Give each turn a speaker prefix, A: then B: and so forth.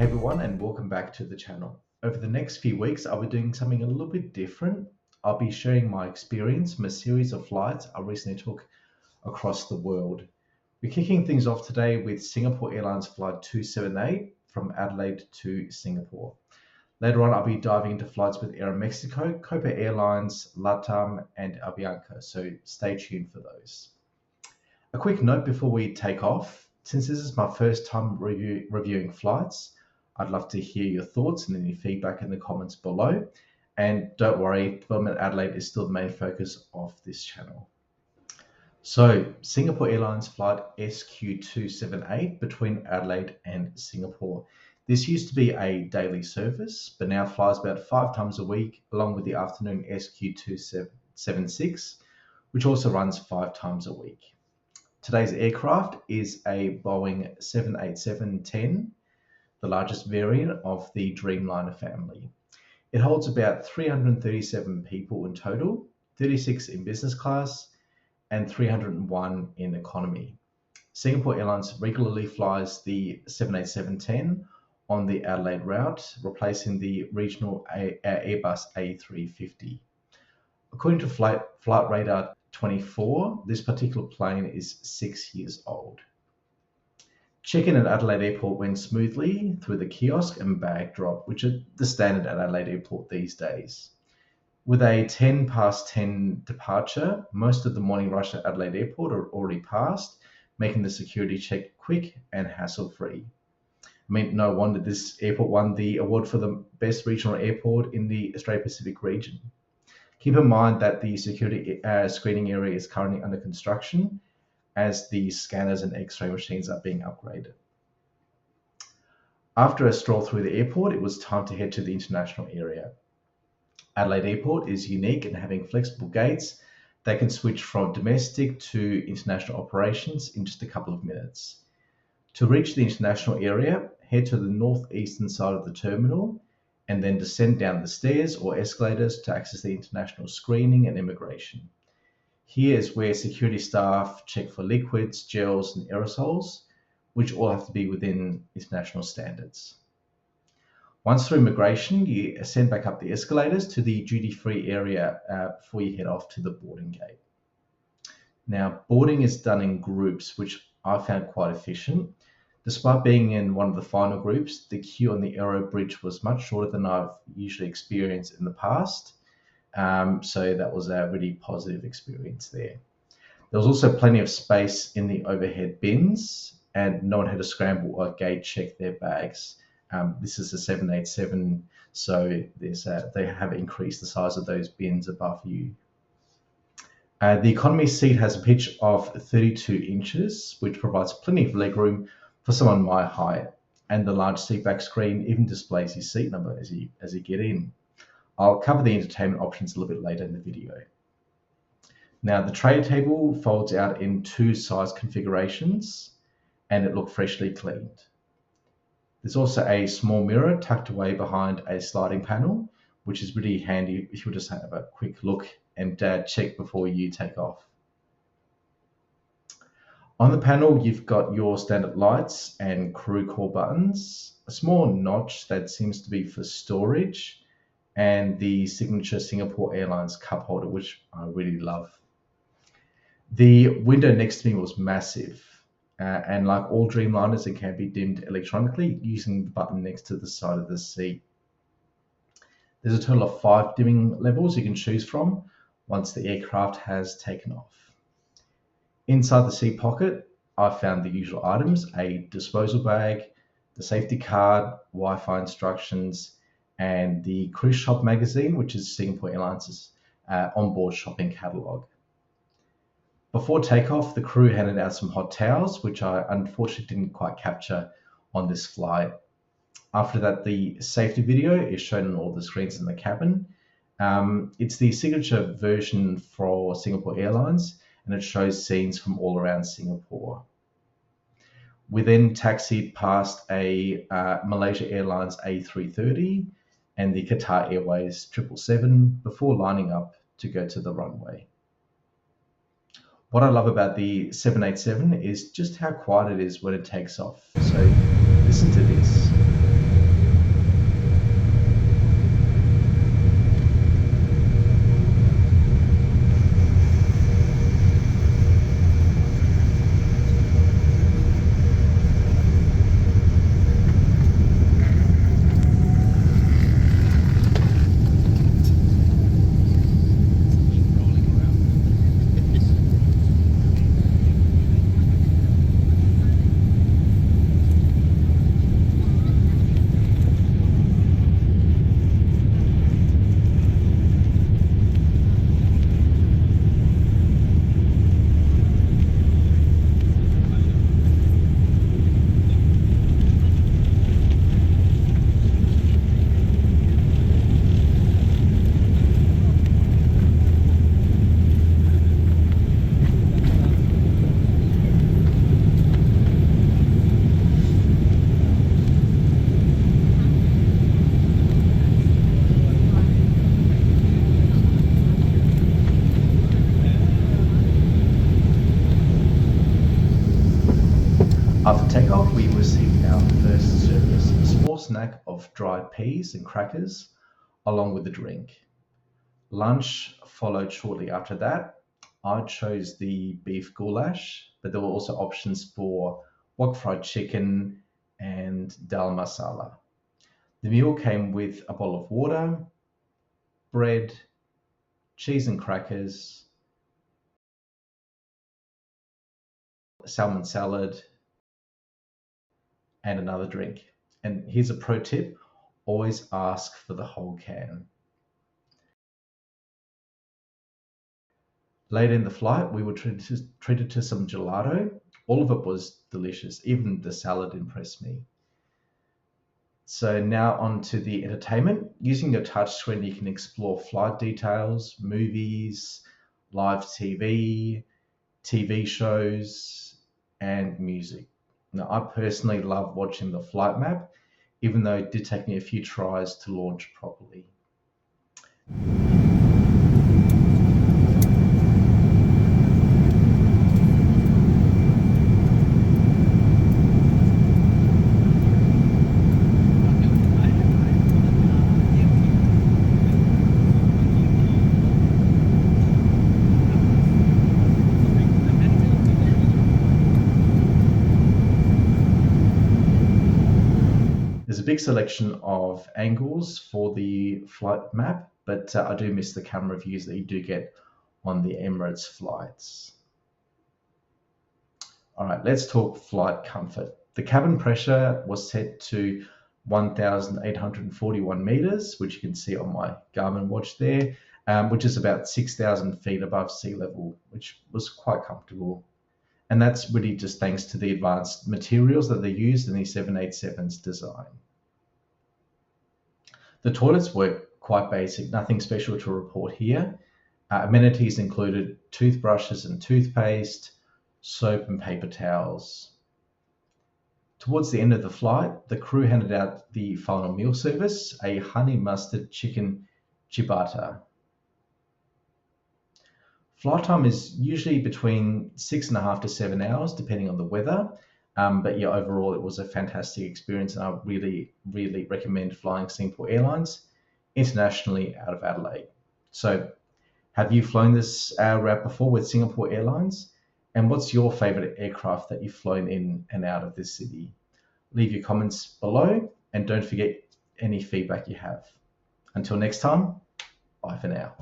A: Hey everyone, and welcome back to the channel. Over the next few weeks, I'll be doing something a little bit different. I'll be sharing my experience from a series of flights I recently took across the world. We're kicking things off today with Singapore Airlines Flight 278 from Adelaide to Singapore. Later on, I'll be diving into flights with Aeromexico, Copa Airlines, LATAM, and Avianca, so stay tuned for those. A quick note before we take off. Since this is my first time reviewing flights, I'd love to hear your thoughts and any feedback in the comments below. And don't worry, Development Adelaide is still the main focus of this channel. So, Singapore Airlines Flight SQ278 between Adelaide and Singapore. This used to be a daily service, but now flies about 5 times a week, along with the afternoon SQ276, which also runs 5 times a week. Today's aircraft is a Boeing 787-10, the largest variant of the Dreamliner family. It holds about 337 people in total, 36 in business class, and 301 in economy. Singapore Airlines regularly flies the 787-10 on the Adelaide route, replacing the regional Airbus A350. According to Flight Radar 24, this particular plane is 6 years old. Check-in at Adelaide Airport went smoothly through the kiosk and bag drop, which are the standard at Adelaide Airport these days. With a 10 past 10 departure, most of the morning rush at Adelaide Airport are already passed, making the security check quick and hassle-free. I mean, no wonder this airport won the award for the best regional airport in the Australia Pacific region. Keep in mind that the security screening area is currently under construction as the scanners and x-ray machines are being upgraded. After a stroll through the airport, it was time to head to the international area. Adelaide Airport is unique in having flexible gates that can switch from domestic to international operations in just a couple of minutes. To reach the international area, head to the northeastern side of the terminal and then descend down the stairs or escalators to access the international screening and immigration. Here is where security staff check for liquids, gels, and aerosols, which all have to be within international standards. Once through immigration, you ascend back up the escalators to the duty-free area before you head off to the boarding gate. Now, boarding is done in groups, which I found quite efficient. Despite being in one of the final groups, the queue on the Aero Bridge was much shorter than I've usually experienced in the past. So that was a really positive experience there. There was also plenty of space in the overhead bins, and no one had to scramble or gate check their bags. This is a 787, so they have increased the size of those bins above you. The economy seat has a pitch of 32 inches, which provides plenty of legroom for someone my height, and the large seatback screen even displays your seat number as you get in. I'll cover the entertainment options a little bit later in the video. Now, the tray table folds out in 2 size configurations, and it looked freshly cleaned. There's also a small mirror tucked away behind a sliding panel, which is really handy if you just have a quick look and check before you take off. On the panel, you've got your standard lights and crew call buttons, a small notch that seems to be for storage, and the signature Singapore Airlines cup holder, which I really love. The window next to me was massive, and like all Dreamliners, it can be dimmed electronically using the button next to the side of the seat. There's a total of 5 dimming levels you can choose from once the aircraft has taken off. Inside the seat pocket, I found the usual items: a disposal bag, the safety card, Wi-Fi instructions, and the Cruise Shop magazine, which is Singapore Airlines' onboard shopping catalogue. Before takeoff, the crew handed out some hot towels, which I unfortunately didn't quite capture on this flight. After that, the safety video is shown on all the screens in the cabin. It's the signature version for Singapore Airlines, and it shows scenes from all around Singapore. We then taxied past a Malaysia Airlines A330 and the Qatar Airways 777 before lining up to go to the runway. What I love about the 787 is just how quiet it is when it takes off. So listen to this. After takeoff, we received our first service, a small snack of dried peas and crackers, along with a drink. Lunch followed shortly after that. I chose the beef goulash, but there were also options for wok fried chicken and dal masala. The meal came with a bowl of water, bread, cheese and crackers, salmon salad, and another drink. And here's a pro tip: always ask for the whole can. Later in the flight, we were treated to some gelato. All of it was delicious. Even the salad impressed me. So now on to the entertainment. Using your touchscreen, you can explore flight details, movies, live TV shows, and music. Now, I personally love watching the flight map, even though it did take me a few tries to launch properly. There's a big selection of angles for the flight map, but I do miss the camera views that you do get on the Emirates flights. All right, let's talk flight comfort. The cabin pressure was set to 1,841 meters, which you can see on my Garmin watch there, which is about 6,000 feet above sea level, which was quite comfortable. And that's really just thanks to the advanced materials that they used in the 787's design. The toilets were quite basic, nothing special to report here. Amenities included toothbrushes and toothpaste, soap and paper towels. Towards the end of the flight, the crew handed out the final meal service, a honey mustard chicken ciabatta. Flight time is usually between 6.5 to 7 hours, depending on the weather. But yeah, overall, it was a fantastic experience, and I really, really recommend flying Singapore Airlines internationally out of Adelaide. So, have you flown this route before with Singapore Airlines? And what's your favorite aircraft that you've flown in and out of this city? Leave your comments below, and don't forget any feedback you have. Until next time, bye for now.